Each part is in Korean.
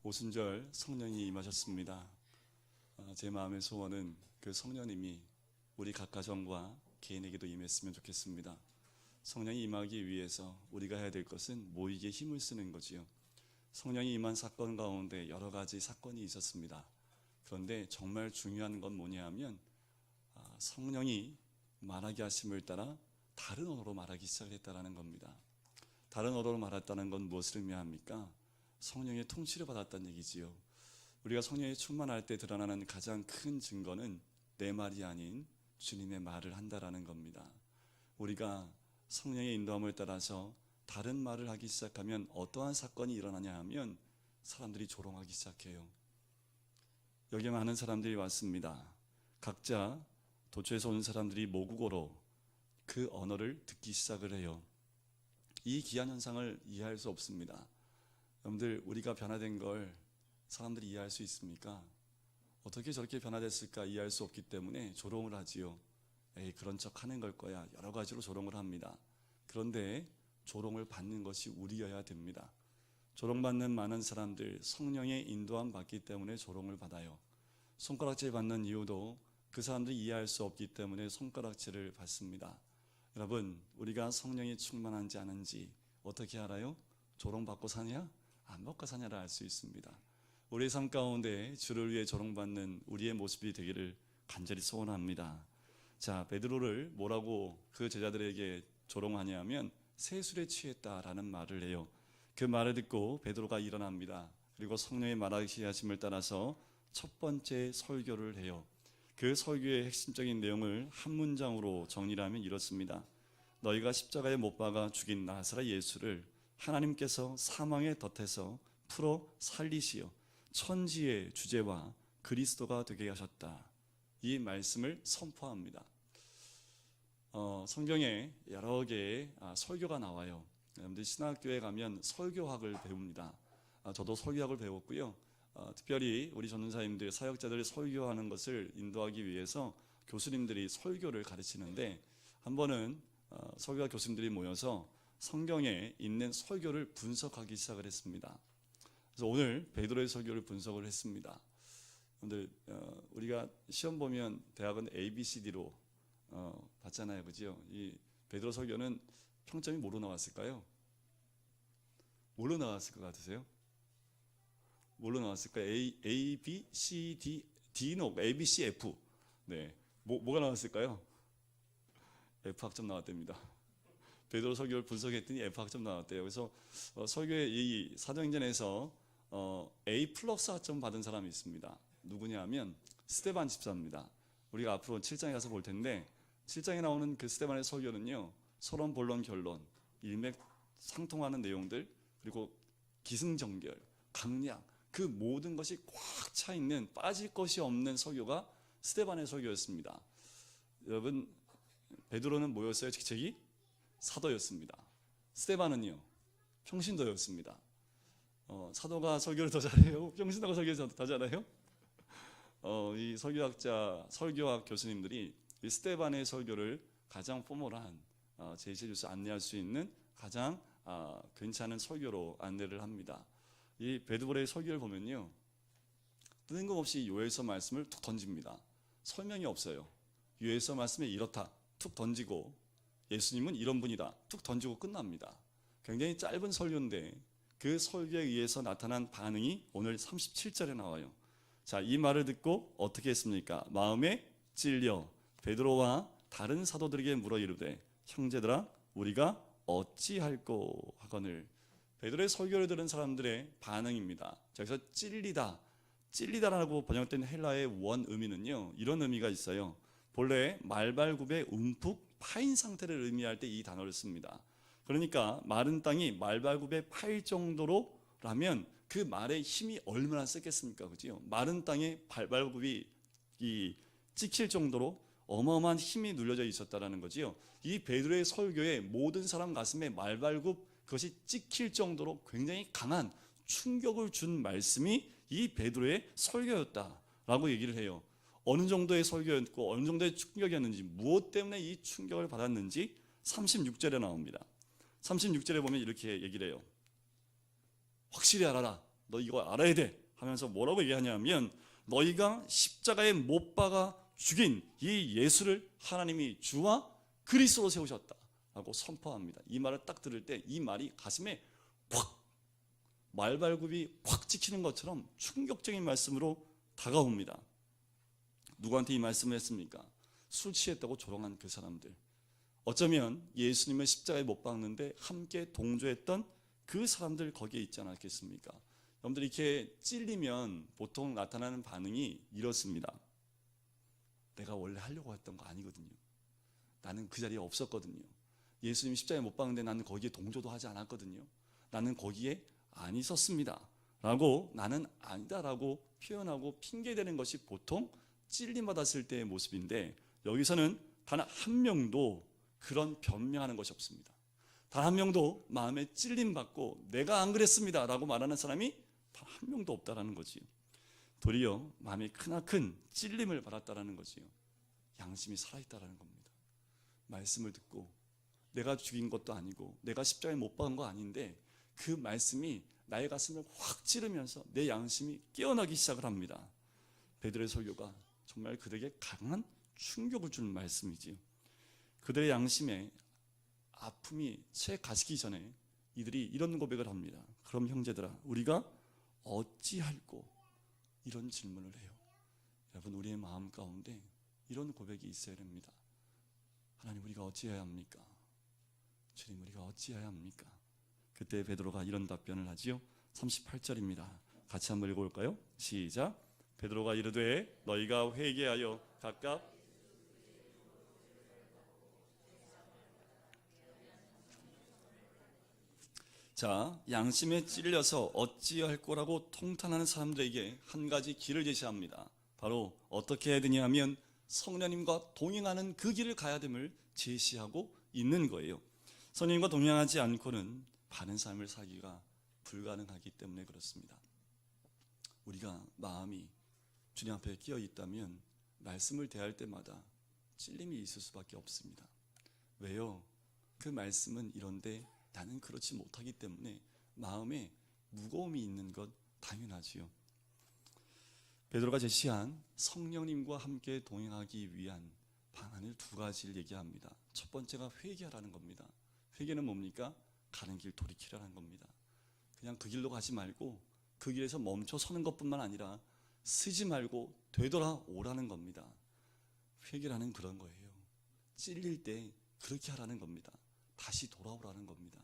오순절 성령이 임하셨습니다. 제 마음의 소원은 그 성령님이 우리 각 가정과 개인에게도 임했으면 좋겠습니다. 성령이 임하기 위해서 우리가 해야 될 것은 모이기에 힘을 쓰는 거지요. 성령이 임한 사건 가운데 여러 가지 사건이 있었습니다. 그런데 정말 중요한 건 뭐냐 하면 성령이 말하게 하심을 따라 다른 언어로 말하기 시작했다는 겁니다. 다른 언어로 말했다는 건 무엇을 의미합니까? 성령의 통치를 받았다는 얘기지요. 우리가 성령에 충만할 때 드러나는 가장 큰 증거는 내 말이 아닌 주님의 말을 한다라는 겁니다. 우리가 성령의 인도함을 따라서 다른 말을 하기 시작하면 어떠한 사건이 일어나냐 하면 사람들이 조롱하기 시작해요. 여기에 많은 사람들이 왔습니다. 각자 도처에서 온 사람들이 모국어로 그 언어를 듣기 시작을 해요. 이 기이한 현상을 이해할 수 없습니다. 여러분들, 우리가 변화된 걸 사람들이 이해할 수 있습니까? 어떻게 저렇게 변화됐을까 이해할 수 없기 때문에 조롱을 하지요. 에이, 그런 척 하는 걸 거야. 여러 가지로 조롱을 합니다. 그런데 조롱을 받는 것이 우리여야 됩니다. 조롱받는 많은 사람들, 성령의 인도함 받기 때문에 조롱을 받아요. 손가락질 받는 이유도 그 사람들이 이해할 수 없기 때문에 손가락질을 받습니다. 여러분, 우리가 성령이 충만한지 아닌지 어떻게 알아요? 조롱받고 사냐? 안 받고 사냐를 알 수 있습니다. 우리의 삶 가운데 주를 위해 조롱받는 우리의 모습이 되기를 간절히 소원합니다. 자, 베드로를 뭐라고 그 제자들에게 조롱하냐면 세술에 취했다라는 말을 해요. 그 말을 듣고 베드로가 일어납니다. 그리고 성령의 말하기 하심을 따라서 첫 번째 설교를 해요. 그 설교의 핵심적인 내용을 한 문장으로 정리를 하면 이렇습니다. 너희가 십자가에 못 박아 죽인 나사렛 예수를 하나님께서 사망의 덫에서 풀어 살리시어 천지의 주제와 그리스도가 되게 하셨다. 이 말씀을 선포합니다. 성경에 여러 개의 설교가 나와요. 여러분들 신학교에 가면 설교학을 배웁니다. 저도 설교학을 배웠고요. 특별히 우리 전도사님들, 사역자들이 설교하는 것을 인도하기 위해서 교수님들이 설교를 가르치는데 한 번은 설교학 교수님들이 모여서 성경에 있는 설교를 분석하기 시작을 했습니다. 그래서 오늘 베드로의 설교를 분석을 했습니다. 여러분들, 우리가 시험 보면 대학은 ABCD로 봤잖아요, 그죠? 이 베드로 설교는 평점이 뭐로 나왔을까요? 뭘로 나왔을 것 같으세요? 뭘로 나왔을까요? A, B, C, D, D는 A, B, C, F. 네, 뭐가 나왔을까요? F 학점 나왔답니다. 베드로 설교를 분석했더니 F 학점 나왔대요. 그래서 설교의 이 사도행전에서 A 플러스 학점 받은 사람이 있습니다. 누구냐면 스데반 집사입니다. 우리가 앞으로 7장에 가서 볼 텐데 7장에 나오는 그 스데반의 설교는요, 서론, 본론, 결론, 일맥상통하는 내용들, 그리고 기승전결, 강약, 그 모든 것이 꽉 차 있는 빠질 것이 없는 설교가 스데반의 설교였습니다. 여러분, 베드로는 뭐였어요? 직책이 사도였습니다. 스데반은요, 평신도였습니다. 사도가 설교를 더 잘해요? 평신도가 설교를 더 잘해요? 이 설교학 교수님들이 이 스데반의 설교를 가장 포멀한 제시주스 안내할 수 있는 가장 괜찮은 설교로 안내를 합니다. 이 베드로의 설교를 보면요, 뜬금없이 요엘서 말씀을 툭 던집니다. 설명이 없어요. 요엘서 말씀이 이렇다 툭 던지고, 예수님은 이런 분이다 툭 던지고 끝납니다. 굉장히 짧은 설교인데 그 설교에 의해서 나타난 반응이 오늘 37절에 나와요. 자, 이 말을 듣고 어떻게 했습니까? 마음에 찔려 베드로와 다른 사도들에게 물어 이르되 형제들아 우리가 어찌할꼬 하거늘. 베드로의 설교를 들은 사람들의 반응입니다. 자, 여기서 찔리다라고 번역된 헬라의 원 의미는요, 이런 의미가 있어요. 본래 말발굽의 움푹 파인 상태를 의미할 때 이 단어를 씁니다. 그러니까 마른 땅이 말발굽에 파일 정도로라면 그 말의 힘이 얼마나 세겠습니까? 그죠? 마른 땅에 발발굽이 찍힐 정도로 어마어마한 힘이 눌려져 있었다라는 거지요. 이 베드로의 설교에 모든 사람 가슴에 말발굽 그것이 찍힐 정도로 굉장히 강한 충격을 준 말씀이 이 베드로의 설교였다라고 얘기를 해요. 어느 정도의 설교였고 어느 정도의 충격이었는지, 무엇 때문에 이 충격을 받았는지 36절에 나옵니다. 36절에 보면 이렇게 얘기를 해요. 확실히 알아라. 너 이거 알아야 돼. 하면서 뭐라고 얘기하냐면, 너희가 십자가에 못 박아 죽인 이 예수를 하나님이 주와 그리스도로 세우셨다 라고 선포합니다. 이 말을 딱 들을 때 이 말이 가슴에 확, 말발굽이 확 찍히는 것처럼 충격적인 말씀으로 다가옵니다. 누구한테 이 말씀을 했습니까? 술 취했다고 조롱한 그 사람들, 어쩌면 예수님을 십자가에 못 박는데 함께 동조했던 그 사람들 거기에 있지 않았겠습니까? 여러분들 이렇게 찔리면 보통 나타나는 반응이 이렇습니다. 내가 원래 하려고 했던 거 아니거든요. 나는 그 자리에 없었거든요. 예수님 십자가에 못 박는데 나는 거기에 동조도 하지 않았거든요. 나는 거기에 안 있었습니다 라고, 나는 아니다라고 표현하고 핑계대는 것이 보통 찔림받았을 때의 모습인데, 여기서는 단 한 명도 그런 변명하는 것이 없습니다. 단 한 명도 마음에 찔림받고 내가 안 그랬습니다 라고 말하는 사람이 단 한 명도 없다라는 거지요. 도리어 마음에 크나큰 찔림을 받았다라는 거지요. 양심이 살아있다라는 겁니다. 말씀을 듣고 내가 죽인 것도 아니고 내가 십자가에 못 박은 거 아닌데 그 말씀이 나의 가슴을 확 찌르면서 내 양심이 깨어나기 시작을 합니다. 베드로의 설교가 정말 그들에게 강한 충격을 주는 말씀이지요. 그들의 양심에 아픔이 채 가시기 전에 이들이 이런 고백을 합니다. 그럼 형제들아, 우리가 어찌할꼬? 이런 질문을 해요. 여러분, 우리의 마음 가운데 이런 고백이 있어야 됩니다. 하나님, 우리가 어찌해야 합니까? 주님, 우리가 어찌해야 합니까? 그때 베드로가 이런 답변을 하지요. 38절입니다. 같이 한번 읽어볼까요? 시작. 베드로가 이르되 너희가 회개하여 각각 자, 양심에 찔려서 어찌할 거라고 통탄하는 사람들에게 한 가지 길을 제시합니다. 바로 어떻게 해야 되냐 하면 성령님과 동행하는 그 길을 가야 됨을 제시하고 있는 거예요. 성령님과 동행하지 않고는 바른 삶을 살기가 불가능하기 때문에 그렇습니다. 우리가 마음이 주님 앞에 끼어 있다면 말씀을 대할 때마다 찔림이 있을 수밖에 없습니다. 왜요? 그 말씀은 이런데 나는 그렇지 못하기 때문에 마음에 무거움이 있는 것 당연하지요. 베드로가 제시한 성령님과 함께 동행하기 위한 방안을 두 가지를 얘기합니다. 첫 번째가 회개하라는 겁니다. 회개는 뭡니까? 가는 길 돌이키라는 겁니다. 그냥 그 길로 가지 말고 그 길에서 멈춰 서는 것뿐만 아니라 쓰지 말고 되돌아오라는 겁니다. 회개라는 그런 거예요. 찔릴 때 그렇게 하라는 겁니다. 다시 돌아오라는 겁니다.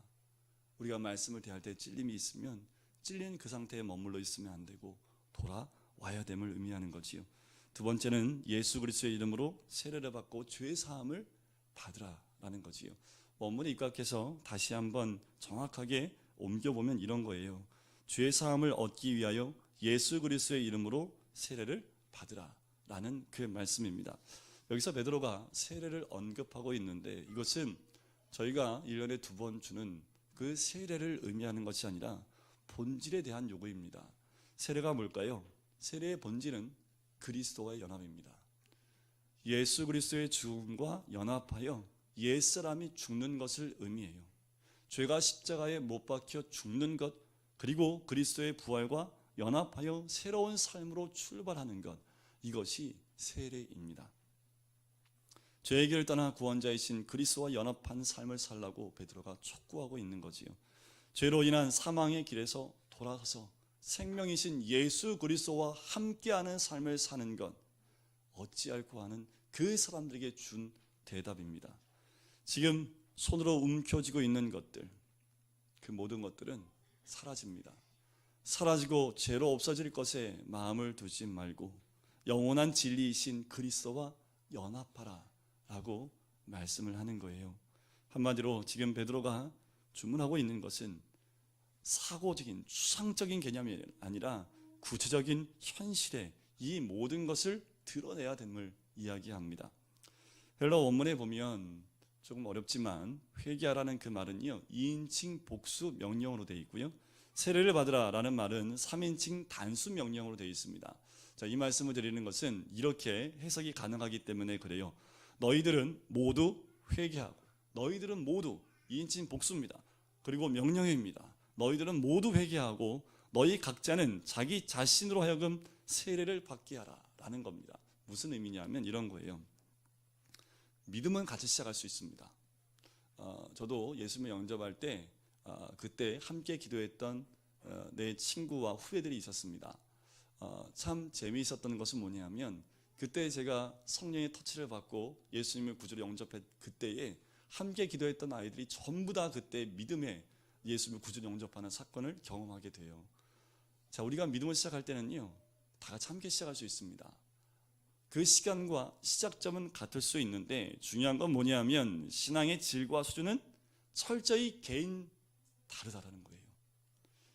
우리가 말씀을 대할 때 찔림이 있으면 찔린 그 상태에 머물러 있으면 안 되고 돌아와야 됨을 의미하는 거지요. 두 번째는 예수 그리스도의 이름으로 세례를 받고 죄 사함을 받으라라는 거지요. 원문에 입각해서 다시 한번 정확하게 옮겨보면 이런 거예요. 죄 사함을 얻기 위하여 예수 그리스도의 이름으로 세례를 받으라라는 그 말씀입니다. 여기서 베드로가 세례를 언급하고 있는데 이것은 저희가 1년에 2번 주는 그 세례를 의미하는 것이 아니라 본질에 대한 요구입니다. 세례가 뭘까요? 세례의 본질은 그리스도와의 연합입니다. 예수 그리스도의 죽음과 연합하여 옛사람이 죽는 것을 의미해요. 죄가 십자가에 못 박혀 죽는 것, 그리고 그리스도의 부활과 연합하여 새로운 삶으로 출발하는 것, 이것이 세례입니다. 죄의 길을 떠나 구원자이신 그리스도와 연합한 삶을 살라고 베드로가 촉구하고 있는 거지요. 죄로 인한 사망의 길에서 돌아서서 생명이신 예수 그리스도와 함께하는 삶을 사는 것, 어찌할꼬 하는 그 사람들에게 준 대답입니다. 지금 손으로 움켜쥐고 있는 것들, 그 모든 것들은 사라집니다. 사라지고 죄로 없어질 것에 마음을 두지 말고 영원한 진리이신 그리스도와 연합하라 라고 말씀을 하는 거예요. 한마디로 지금 베드로가 주문하고 있는 것은 사고적인 추상적인 개념이 아니라 구체적인 현실에 이 모든 것을 드러내야 됨을 이야기합니다. 헬라 원문에 보면 조금 어렵지만 회개하라는 그 말은요 2인칭 복수 명령어로 되어 있고요. 세례를 받으라라는 말은 3인칭 단수 명령어로 되어 있습니다. 자, 이 말씀을 드리는 것은 이렇게 해석이 가능하기 때문에 그래요. 너희들은 모두 회개하고, 너희들은 모두 2인칭 복수입니다. 그리고 명령입니다. 너희들은 모두 회개하고 너희 각자는 자기 자신으로 하여금 세례를 받게 하라 라는 겁니다. 무슨 의미냐면 이런 거예요. 믿음은 같이 시작할 수 있습니다. 저도 예수님을 영접할 때 그때 함께 기도했던 내 친구와 후배들이 있었습니다. 참 재미있었던 것은 뭐냐면 그때 제가 성령의 터치를 받고 예수님을 구주로 영접했 그때에 함께 기도했던 아이들이 전부 다 그때 믿음에 예수님을 구주로 영접하는 사건을 경험하게 돼요. 자, 우리가 믿음을 시작할 때는요 다 같이 함께 시작할 수 있습니다. 그 시간과 시작점은 같을 수 있는데 중요한 건 뭐냐면 신앙의 질과 수준은 철저히 개인 다르다라는 거예요.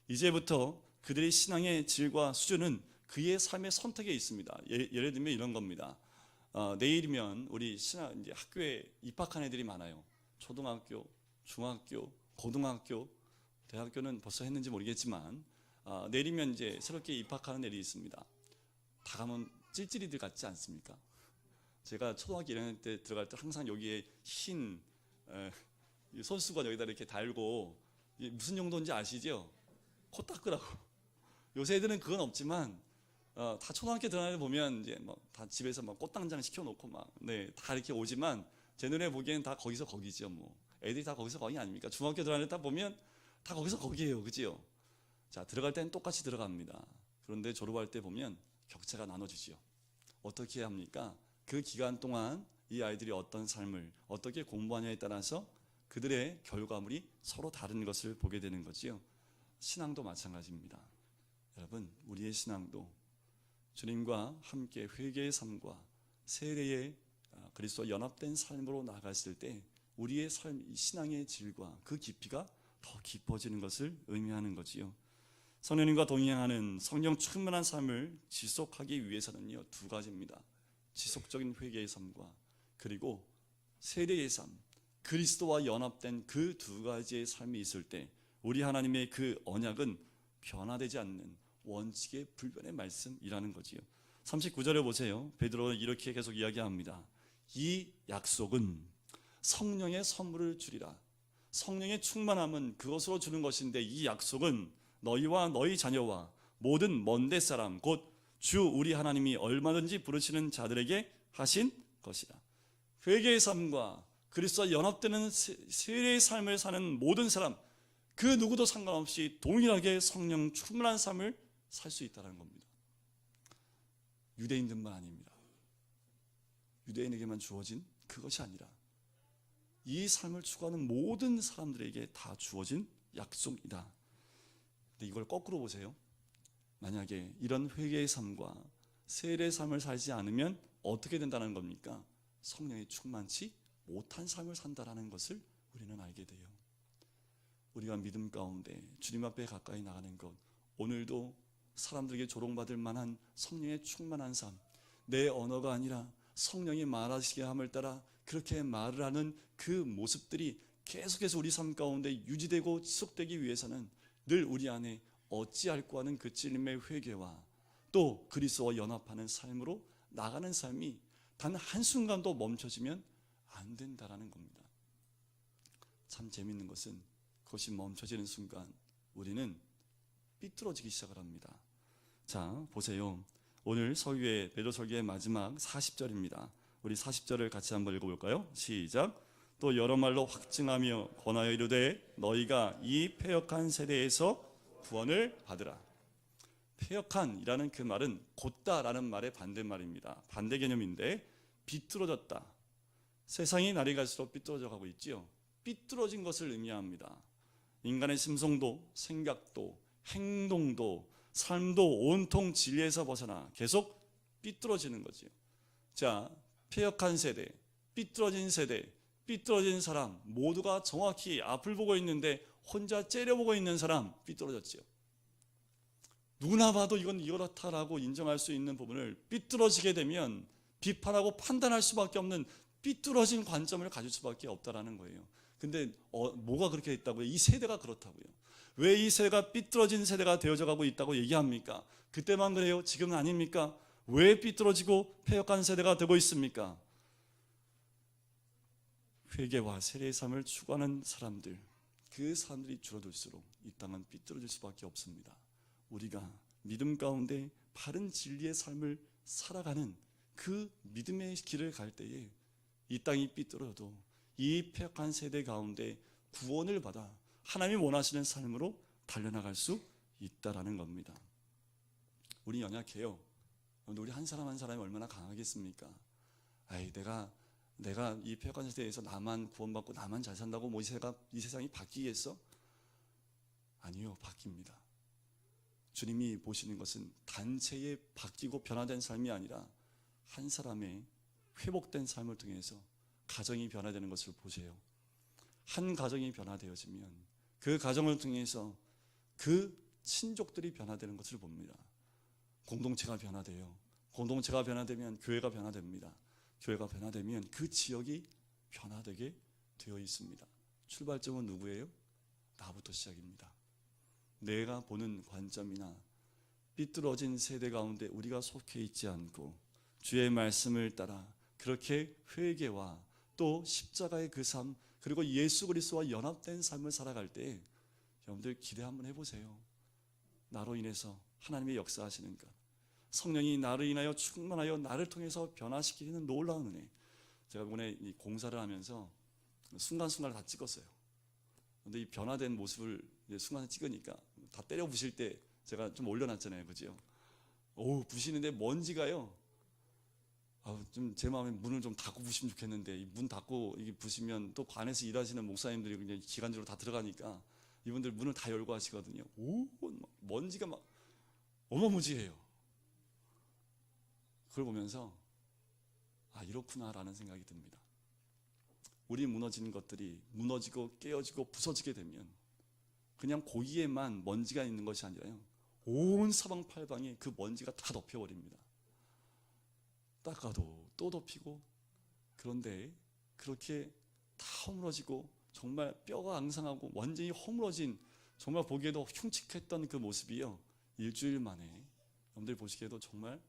이제부터 그들의 신앙의 질과 수준은 그의 삶의 선택에 있습니다. 예를 들면 이런 겁니다. 내일이면 우리 이제 학교에 입학한 애들이 많아요. 초등학교, 중학교, 고등학교, 대학교는 벌써 했는지 모르겠지만 내일이면 이제 새롭게 입학하는 애들이 있습니다. 다 가면 찔찔이들 같지 않습니까? 제가 초등학교 1학년 때 들어갈 때 항상 여기에 흰 손수건 여기다 이렇게 달고 무슨 용도인지 아시죠? 코 닦으라고. 요새 애들은 그건 없지만 다 초등학교 들어가는 애 보면 이제 뭐 다 집에서 막 꽃당장 시켜놓고 막 다 이렇게 오지만 제 눈에 보기엔 다 거기서 거기죠. 뭐 애들이 다 거기서 거기 아닙니까? 중학교 들어가는 애 다 보면 다 거기서 거기예요, 그지요? 자, 들어갈 때는 똑같이 들어갑니다. 그런데 졸업할 때 보면 격차가 나눠지죠. 어떻게 합니까? 그 기간 동안 이 아이들이 어떤 삶을 어떻게 공부하냐에 따라서 그들의 결과물이 서로 다른 것을 보게 되는 거지요. 신앙도 마찬가지입니다. 여러분, 우리의 신앙도 주님과 함께 회개의 삶과 세례의 그리스도와 연합된 삶으로 나아갔을 때 우리의 삶, 신앙의 질과 그 깊이가 더 깊어지는 것을 의미하는 거지요. 성령님과 동행하는 성령 충만한 삶을 지속하기 위해서는요 두 가지입니다. 지속적인 회개의 삶과 그리고 세례의 삶, 그리스도와 연합된 그 두 가지의 삶이 있을 때 우리 하나님의 그 언약은 변화되지 않는 원칙의 불변의 말씀이라는 거지요. 39절에 보세요. 베드로는 이렇게 계속 이야기합니다. 이 약속은 성령의 선물을 주리라. 성령의 충만함은 그것으로 주는 것인데 이 약속은 너희와 너희 자녀와 모든 먼데 사람 곧 주 우리 하나님이 얼마든지 부르시는 자들에게 하신 것이다. 회개의 삶과 그리스도와 연합되는 세례의 삶을 사는 모든 사람 그 누구도 상관없이 동일하게 성령 충만한 삶을 살 수 있다는 겁니다. 유대인들만 아닙니다. 유대인에게만 주어진 그것이 아니라 이 삶을 추구하는 모든 사람들에게 다 주어진 약속이다. 근데 이걸 거꾸로 보세요. 만약에 이런 회개의 삶과 세례의 삶을 살지 않으면 어떻게 된다는 겁니까? 성령이 충만치 못한 삶을 산다는 것을 우리는 알게 돼요. 우리가 믿음 가운데 주님 앞에 가까이 나가는 것, 오늘도 사람들에게 조롱받을 만한 성령의 충만한 삶, 내 언어가 아니라 성령이 말하시게 함을 따라 그렇게 말을 하는 그 모습들이 계속해서 우리 삶 가운데 유지되고 지속되기 위해서는 늘 우리 안에 어찌할꼬 하는 그 찔림의 회개와 또 그리스도와 연합하는 삶으로 나가는 삶이 단 한순간도 멈춰지면 안 된다라는 겁니다. 참 재밌는 것은 그것이 멈춰지는 순간 우리는 삐뚤어지기 시작을 합니다. 자, 보세요. 오늘 설교의 베드로 설교의 마지막 40절입니다. 우리 40절을 같이 한번 읽어볼까요? 시작. 또 여러 말로 확증하며 권하여 이르되 너희가 이 패역한 세대에서 구원을 받으라. 패역한이라는 그 말은 곧다라는 말의 반대말입니다. 반대 개념인데 비뚤어졌다. 세상이 날이 갈수록 삐뚤어져 가고 있지요. 삐뚤어진 것을 의미합니다. 인간의 심성도 생각도 행동도 삶도 온통 진리에서 벗어나 계속 삐뚤어지는 거지요. 자, 패역한 세대, 삐뚤어진 세대, 삐뚤어진 사람 모두가 정확히 앞을 보고 있는데 혼자 째려보고 있는 사람 삐뚤어졌지요. 누구나 봐도 이건 이렇다라고 인정할 수 있는 부분을 삐뚤어지게 되면 비판하고 판단할 수밖에 없는 삐뚤어진 관점을 가질 수밖에 없다라는 거예요. 근데 뭐가 그렇게 있다고요? 이 세대가 그렇다고요. 왜 이 세대가 삐뚤어진 세대가 되어져 가고 있다고 얘기합니까? 그때만 그래요? 지금은 아닙니까? 왜 삐뚤어지고 패역한 세대가 되고 있습니까? 회개와 세례의 삶을 추구하는 사람들, 그 사람들이 줄어들수록 이 땅은 삐뚤어질 수밖에 없습니다. 우리가 믿음 가운데 바른 진리의 삶을 살아가는 그 믿음의 길을 갈 때에 이 땅이 삐뚤어도 이 패역한 세대 가운데 구원을 받아 하나님이 원하시는 삶으로 달려나갈 수 있다라는 겁니다. 우리 연약해요. 우리 한 사람 한 사람이 얼마나 강하겠습니까? 아이, 내가 이 패역한 세대에서 나만 구원받고 나만 잘 산다고 뭐 이 세상이 바뀌겠어? 아니요, 바뀝니다. 주님이 보시는 것은 단체의 바뀌고 변화된 삶이 아니라 한 사람의 회복된 삶을 통해서 가정이 변화되는 것을 보세요. 한 가정이 변화되어지면 그 가정을 통해서 그 친족들이 변화되는 것을 봅니다. 공동체가 변화돼요. 공동체가 변화되면 교회가 변화됩니다. 교회가 변화되면 그 지역이 변화되게 되어 있습니다. 출발점은 누구예요? 나부터 시작입니다. 내가 보는 관점이나 삐뚤어진 세대 가운데 우리가 속해 있지 않고 주의 말씀을 따라 그렇게 회개와 또 십자가의 그 삶, 그리고 예수 그리스도와 연합된 삶을 살아갈 때 여러분들 기대 한번 해보세요. 나로 인해서 하나님의 역사하시는 것, 성령이 나를 인하여 충만하여 나를 통해서 변화시키는 놀라운 은혜. 제가 이번에 이 공사를 하면서 순간순간을 다 찍었어요. 근데 이 변화된 모습을 순간에 찍으니까 다 때려 부실 때 제가 좀 올려놨잖아요, 그죠? 오, 부시는데 먼지가요. 좀 제 마음에 문을 좀 닫고 부시면 좋겠는데 이 문 닫고 이게 부시면 또 관에서 일하시는 목사님들이 그냥 기간적으로 다 들어가니까 이분들 문을 다 열고 하시거든요. 오, 먼지가 막 어마무지해요. 그걸 보면서 이렇구나라는 생각이 듭니다. 우리 무너지는 것들이 무너지고 깨어지고 부서지게 되면 그냥 고기에만 먼지가 있는 것이 아니라요, 온 사방팔방에 그 먼지가 다 덮여버립니다. 닦아도 또 덮이고, 그런데 그렇게 다 허물어지고 정말 뼈가 앙상하고 완전히 허물어진, 정말 보기에도 흉측했던 그 모습이요, 일주일 만에 여러분들 보시기에도 정말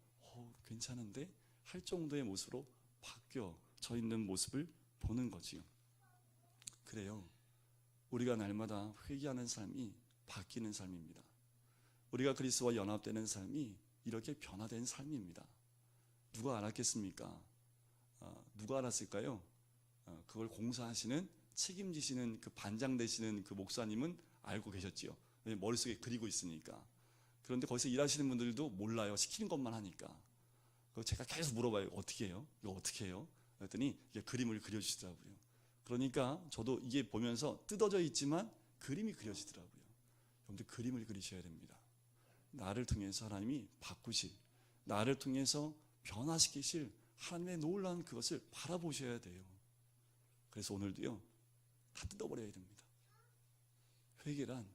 괜찮은데 할 정도의 모습으로 바뀌어져 있는 모습을 보는 거지요. 그래요, 우리가 날마다 회개하는 삶이 바뀌는 삶입니다. 우리가 그리스도와 연합되는 삶이 이렇게 변화된 삶입니다. 누가 알았겠습니까? 누가 알았을까요? 그걸 공사하시는, 책임지시는 그 반장 되시는 그 목사님은 알고 계셨지요. 머릿속에 그리고 있으니까. 그런데 거기서 일하시는 분들도 몰라요. 시키는 것만 하니까. 제가 계속 물어봐요. 어떻게 해요? 이거 어떻게 해요? 그랬더니 이게 그림을 그려주시더라고요. 그러니까 저도 이게 보면서 뜯어져 있지만 그림이 그려지더라고요. 여러분들 그림을 그리셔야 됩니다. 나를 통해서 하나님이 바꾸실, 나를 통해서 변화시키실 하나님의 놀라운 그것을 바라보셔야 돼요. 그래서 오늘도요, 다 뜯어버려야 됩니다. 회개란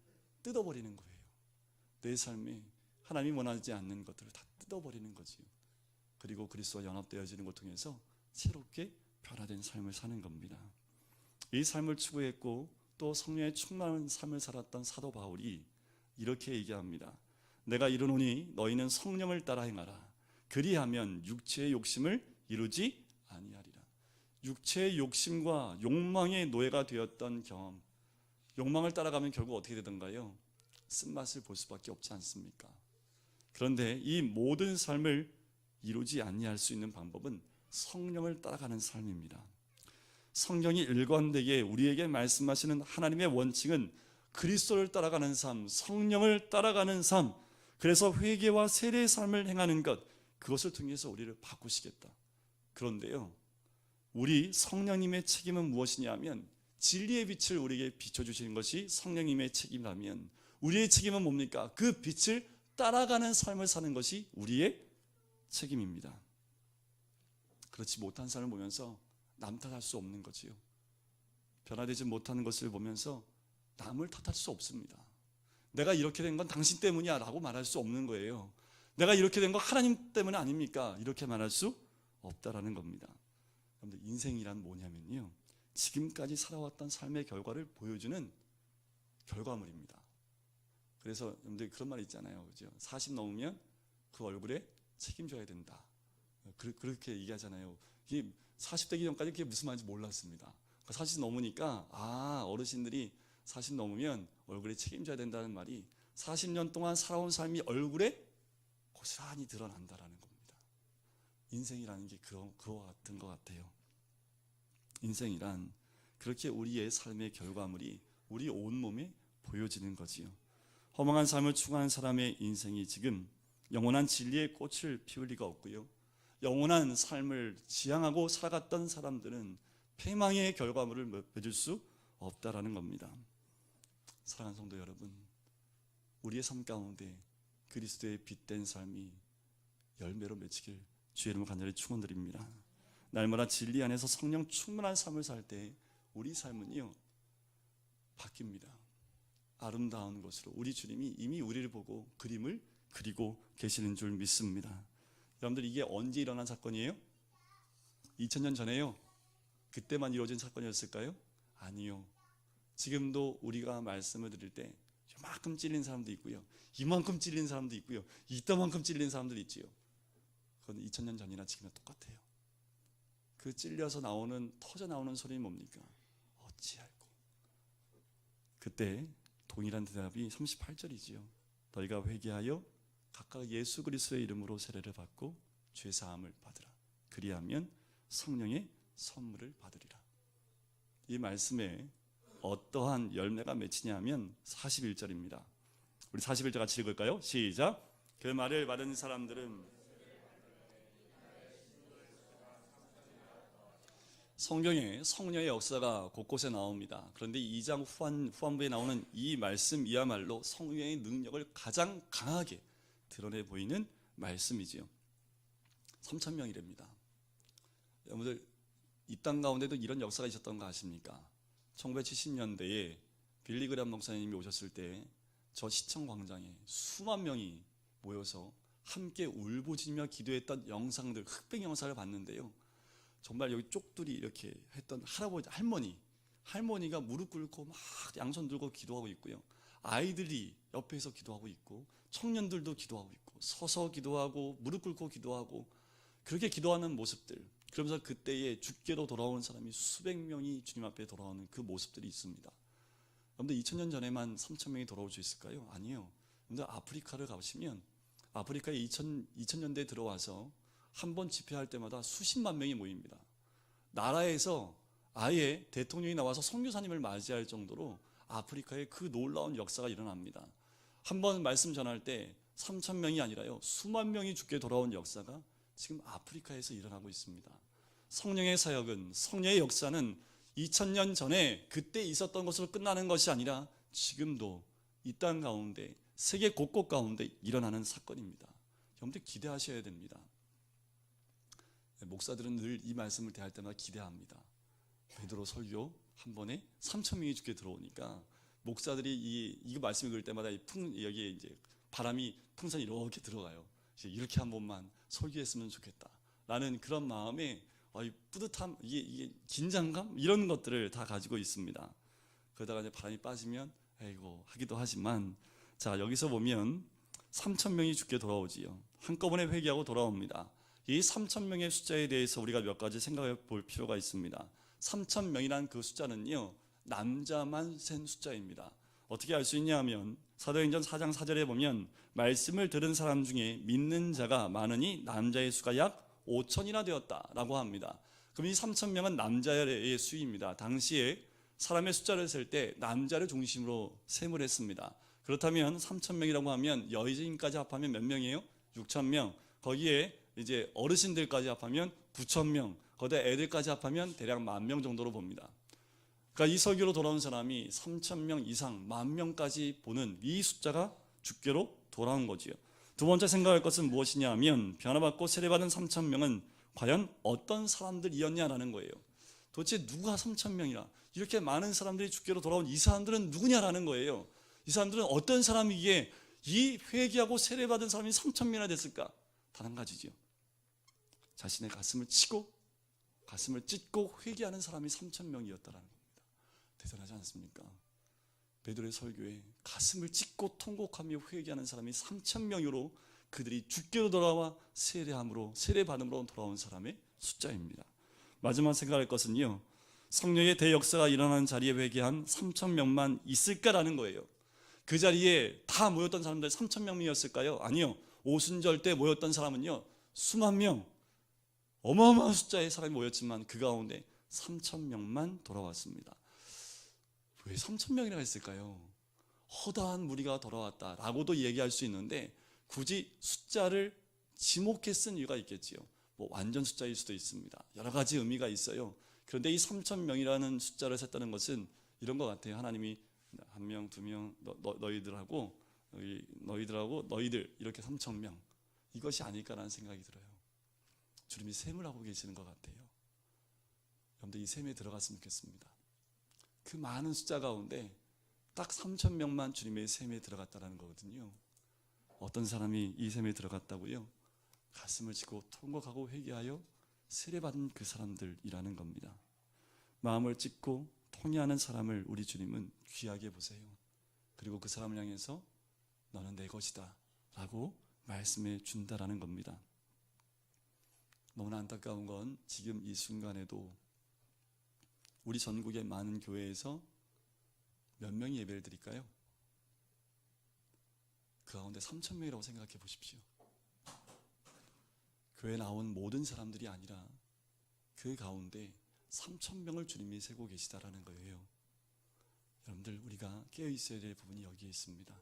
뜯어버리는 거예요. 내 삶에 하나님이 원하지 않는 것들을 다 뜯어버리는 거지요. 그리고 그리스도와 연합되어지는 것 통해서 새롭게 변화된 삶을 사는 겁니다. 이 삶을 추구했고 또 성령의 충만한 삶을 살았던 사도 바울이 이렇게 얘기합니다. 내가 이르노니 너희는 성령을 따라 행하라. 그리하면 육체의 욕심을 이루지 아니하리라. 육체의 욕심과 욕망의 노예가 되었던 경험, 욕망을 따라가면 결국 어떻게 되던가요? 쓴맛을 볼 수밖에 없지 않습니까? 그런데 이 모든 삶을 이루지 아니할 수 있는 방법은 성령을 따라가는 삶입니다. 성경이 일관되게 우리에게 말씀하시는 하나님의 원칙은 그리스도를 따라가는 삶, 성령을 따라가는 삶, 그래서 회개와 세례의 삶을 행하는 것, 그것을 통해서 우리를 바꾸시겠다. 그런데요, 우리 성령님의 책임은 무엇이냐면 진리의 빛을 우리에게 비춰주시는 것이 성령님의 책임이라면 우리의 책임은 뭡니까? 그 빛을 따라가는 삶을 사는 것이 우리의 책임입니다. 그렇지 못한 삶을 보면서 남 탓할 수 없는 거지요. 변화되지 못하는 것을 보면서 남을 탓할 수 없습니다. 내가 이렇게 된 건 당신 때문이야 라고 말할 수 없는 거예요. 내가 이렇게 된 건 하나님 때문에 아닙니까? 이렇게 말할 수 없다라는 겁니다. 여러분들 인생이란 뭐냐면요, 지금까지 살아왔던 삶의 결과를 보여주는 결과물입니다. 그래서 여러분들 그런 말 있잖아요, 그죠? 40 넘으면 그 얼굴에 책임져야 된다. 그렇게 얘기하잖아요. 이게 40 되기 전까지 그게 무슨 말인지 몰랐습니다. 40 넘으니까 어르신들이 40 넘으면 얼굴에 책임져야 된다는 말이 40년 동안 살아온 삶이 얼굴에 고스란히 드러난다라는 겁니다. 인생이라는 게 그와 같은 것 같아요. 인생이란 그렇게 우리의 삶의 결과물이 우리 온몸에 보여지는 거지요. 허망한 삶을 추구하는 사람의 인생이 지금 영원한 진리의 꽃을 피울 리가 없고요, 영원한 삶을 지향하고 살아갔던 사람들은 패망의 결과물을 맺을 수 없다라는 겁니다. 사랑하는 성도 여러분, 우리의 삶 가운데 그리스도의 빛된 삶이 열매로 맺히길 주의 이름으로 간절히 축원드립니다. 날마다 진리 안에서 성령 충만한 삶을 살 때 우리 삶은요 바뀝니다. 아름다운 것으로 우리 주님이 이미 우리를 보고 그림을 그리고 계시는 줄 믿습니다. 여러분들, 이게 언제 일어난 사건이에요? 2000년 전에요? 그때만 이루어진 사건이었을까요? 아니요. 지금도 우리가 말씀을 드릴 때 이만큼 찔린 사람도 있고요, 이만큼 찔린 사람도 있고요, 이따만큼 찔린 사람도 있지요. 그건 2000년 전이나 지금이나 똑같아요. 그 찔려서 터져 나오는 소리는 뭡니까? 어찌할꼬. 그때 동일한 대답이 38절이지요. 너희가 회개하여 각각 예수 그리스도의 이름으로 세례를 받고 죄 사함을 받으라. 그리하면 성령의 선물을 받으리라. 이 말씀에 어떠한 열매가 맺히냐면 41절입니다. 우리 41절 같이 읽을까요? 시작. 그 말을 받은 사람들은 성경에 성령의 역사가 곳곳에 나옵니다. 그런데 2장 후반부에 나오는 이 말씀이야말로 성령의 능력을 가장 강하게 드러내 보이는 말씀이지요. 3,000명이랍니다. 여러분들, 이 땅 가운데도 이런 역사가 있었던 거 아십니까? 1970년대에 빌리그람 목사님이 오셨을 때 저 시청 광장에 수만 명이 모여서 함께 울부짖으며 기도했던 영상들, 흑백 영상을 봤는데요, 정말 여기 쪽들이 이렇게 했던 할아버지, 할머니가 무릎 꿇고 막 양손 들고 기도하고 있고요, 아이들이 옆에서 기도하고 있고, 청년들도 기도하고 있고, 서서 기도하고 무릎 꿇고 기도하고, 그렇게 기도하는 모습들, 그러면서 그때에 죽게로 돌아오는 사람이 수백 명이 주님 앞에 돌아오는 그 모습들이 있습니다. 여러분들, 2000년 전에만 3000명이 돌아올 수 있을까요? 아니에요. 여러분들, 아프리카를 가보시면 아프리카에 2000년대에 들어와서 한 번 집회할 때마다 수십만 명이 모입니다. 나라에서 아예 대통령이 나와서 선교사님을 맞이할 정도로 아프리카에 그 놀라운 역사가 일어납니다. 한 번 말씀 전할 때 3,000명이 아니라요, 수만 명이 죽게 돌아온 역사가 지금 아프리카에서 일어나고 있습니다. 성령의 사역은, 성령의 역사는 2000년 전에 그때 있었던 것으로 끝나는 것이 아니라 지금도 이 땅 가운데, 세계 곳곳 가운데 일어나는 사건입니다. 여러분들 기대하셔야 됩니다. 목사들은 늘 이 말씀을 대할 때마다 기대합니다. 베드로 설교 한 번에 3,000명이 죽게 들어오니까 목사들이 이거 말씀 읽을 때마다 여기에 이제 바람이 풍선이 이렇게 들어가요. 이렇게 한 번만 설교했으면 좋겠다 라는 그런 마음에 뿌듯함, 이게 긴장감, 이런 것들을 다 가지고 있습니다. 그러다가 이제 바람이 빠지면 아이고 하기도 하지만, 자, 여기서 보면 3,000명이 죽게 돌아오지요. 한꺼번에 회개하고 돌아옵니다. 이 3,000명의 숫자에 대해서 우리가 몇 가지 생각해 볼 필요가 있습니다. 3,000명이란 그 숫자는요, 남자만 센 숫자입니다. 어떻게 알 수 있냐 하면 사도행전 4장 4절에 보면 말씀을 들은 사람 중에 믿는 자가 많으니 남자의 수가 약 5,000이나 되었다라고 합니다. 그럼 이 3,000명은 남자의 수입니다. 당시에 사람의 숫자를 셀 때 남자를 중심으로 셈을 했습니다. 그렇다면 3,000명이라고 하면 여인까지 합하면 몇 명이에요? 6,000명. 거기에 이제 어르신들까지 합하면 9,000명. 거기다 애들까지 합하면 대략 10,000명 정도로 봅니다. 그러니까 이 설교로 돌아온 사람이 3,000명 이상, 10,000명까지 보는 이 숫자가 주께로 돌아온 거지요. 두 번째 생각할 것은 무엇이냐 하면 변화받고 세례받은 3,000명은 과연 어떤 사람들이었냐라는 거예요. 도대체 누가 3,000명이라, 이렇게 많은 사람들이 주께로 돌아온 이 사람들은 누구냐라는 거예요. 이 사람들은 어떤 사람이기에 이 회개하고 세례받은 사람이 3,000명이나 됐을까? 단 한 가지죠. 자신의 가슴을 치고 가슴을 찢고 회개하는 사람이 3,000명이었다라는 겁니다. 대단하지 않습니까? 베드로의 설교에 가슴을 찢고 통곡하며 회개하는 사람이 3,000명으로 그들이 주께로 돌아와 세례받음으로 돌아온 사람의 숫자입니다. 마지막 생각할 것은요, 성령의 대역사가 일어나는 자리에 회개한 3,000명만 있을까라는 거예요. 그 자리에 다 모였던 사람들 3,000명이었을까요? 아니요. 오순절 때 모였던 사람은요, 수만 명, 어마어마한 숫자의 사람이 모였지만 그 가운데 3,000명만 돌아왔습니다. 왜 3,000명이나 했을까요? 허다한 무리가 돌아왔다라고도 얘기할 수 있는데 굳이 숫자를 지목해 쓴 이유가 있겠지요. 뭐 완전 숫자일 수도 있습니다. 여러 가지 의미가 있어요. 그런데 이 3,000명이라는 숫자를 셌다는 것은 이런 것 같아요. 하나님이 한 명, 두 명, 너희들하고 너희들 이렇게 3,000명, 이것이 아닐까라는 생각이 들어요. 주님이 셈을 하고 계시는 것 같아요. 여러분들 이 셈에 들어갔으면 좋겠습니다. 그 많은 숫자 가운데 딱 3,000명만 주님의 셈에 들어갔다는 거거든요. 어떤 사람이 이 셈에 들어갔다고요? 가슴을 찢고 통곡하고 회개하여 세례받은 그 사람들이라는 겁니다. 마음을 찢고 통회하는 사람을 우리 주님은 귀하게 보세요. 그리고 그 사람을 향해서 너는 내 것이다 라고 말씀해 준다라는 겁니다. 너무나 안타까운 건 지금 이 순간에도 우리 전국의 많은 교회에서 몇 명이 예배를 드릴까요? 그 가운데 3,000명이라고 생각해 보십시오. 교회에 나온 모든 사람들이 아니라 그 가운데 3,000명을 주님이 세고 계시다라는 거예요. 여러분들, 우리가 깨어 있어야 될 부분이 여기에 있습니다.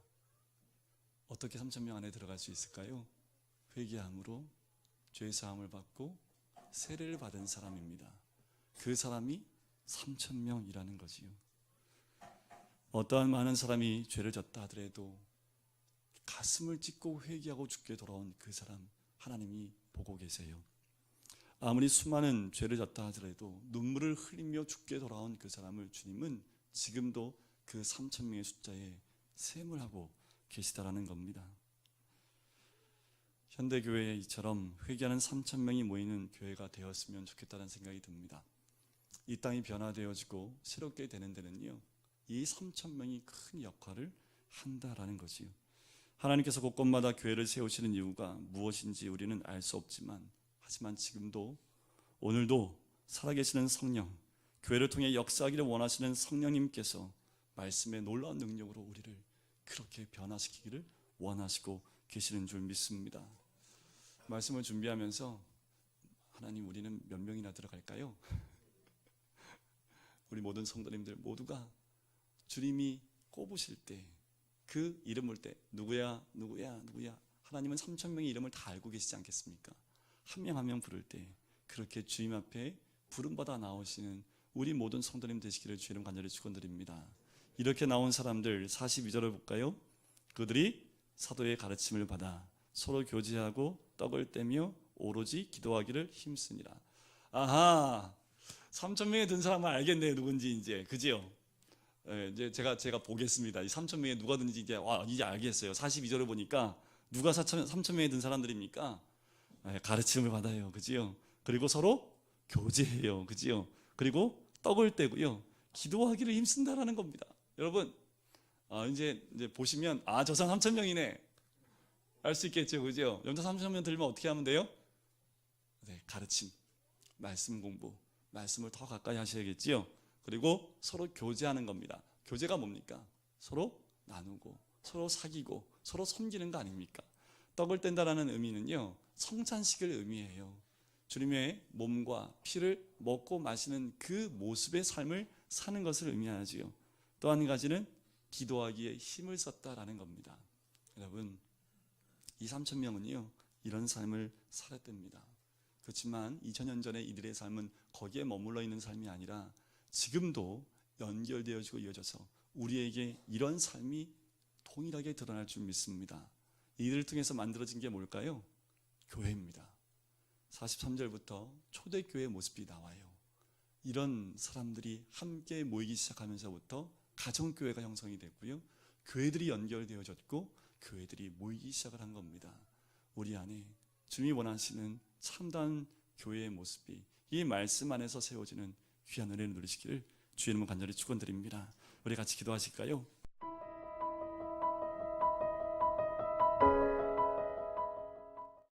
어떻게 3,000명 안에 들어갈 수 있을까요? 회개함으로 죄 사함을 받고 세례를 받은 사람입니다. 그 사람이 3,000명이라는 거지요. 어떠한 많은 사람이 죄를 졌다 하더라도 가슴을 찢고 회개하고 죽게 돌아온 그 사람, 하나님이 보고 계세요. 아무리 수많은 죄를 졌다 하더라도 눈물을 흘리며 죽게 돌아온 그 사람을 주님은 지금도 그 3,000명의 숫자에 셈을 하고 계시다라는 겁니다. 현대교회에 이처럼 회개하는 3,000명이 모이는 교회가 되었으면 좋겠다는 생각이 듭니다. 이 땅이 변화되어지고 새롭게 되는 데는요, 이 3,000명이 큰 역할을 한다라는 거지요. 하나님께서 곳곳마다 교회를 세우시는 이유가 무엇인지 우리는 알 수 없지만, 하지만 지금도 오늘도 살아계시는 성령, 교회를 통해 역사하기를 원하시는 성령님께서 말씀의 놀라운 능력으로 우리를 그렇게 변화시키기를 원하시고 계시는 줄 믿습니다. 말씀을 준비하면서 하나님, 우리는 몇 명이나 들어갈까요? 우리 모든 성도님들 모두가 주님이 꼽으실 때, 그 이름 볼 때 누구야 하나님은 3,000명의 이름을 다 알고 계시지 않겠습니까? 한 명 한 명 부를 때 그렇게 주님 앞에 부름받아 나오시는 우리 모든 성도님 되시기를 주의 이름 간절히 축원드립니다. 이렇게 나온 사람들 42절을 볼까요? 그들이 사도의 가르침을 받아 서로 교제하고 떡을 떼며 오로지 기도하기를 힘쓰니라. 아하, 3,000명에 든 사람은 알겠네요, 누군지 이제. 그지요? 네, 이제 제가 보겠습니다. 이 3,000명에 누가 든지 이제 알겠어요. 42절을 보니까 누가 3,000명에 든 사람들입니까? 네, 가르침을 받아요. 그지요? 그리고 서로 교제해요. 그지요? 그리고 떡을 떼고요. 기도하기를 힘쓴다라는 겁니다. 여러분, 이제 보시면 저 사람 3,000명이네. 알 수 있겠죠. 그죠? 여러분 3,000명 들면 어떻게 하면 돼요? 네, 가르침, 말씀 공부, 말씀을 더 가까이 하셔야겠지요. 그리고 서로 교제하는 겁니다. 교제가 뭡니까? 서로 나누고 서로 사귀고 서로 섬기는 거 아닙니까? 떡을 뗀다라는 의미는요, 성찬식을 의미해요. 주님의 몸과 피를 먹고 마시는 그 모습의 삶을 사는 것을 의미하지요. 또 한 가지는 기도하기에 힘을 썼다라는 겁니다. 여러분, 이 3,000명은요 이런 삶을 살았답니다. 그렇지만 2000년 전에 이들의 삶은 거기에 머물러 있는 삶이 아니라 지금도 연결되어지고 이어져서 우리에게 이런 삶이 동일하게 드러날 줄 믿습니다. 이들을 통해서 만들어진 게 뭘까요? 교회입니다. 43절부터 초대교회 모습이 나와요. 이런 사람들이 함께 모이기 시작하면서부터 가정교회가 형성이 됐고요, 교회들이 연결되어졌고 교회들이 모이기 시작을 한 겁니다. 우리 안에 주님이 원하시는 참다운 교회의 모습이 이 말씀 안에서 세워지는 귀한 은혜를 누리시기를 주의 이름으로 간절히 축원드립니다. 우리 같이 기도하실까요?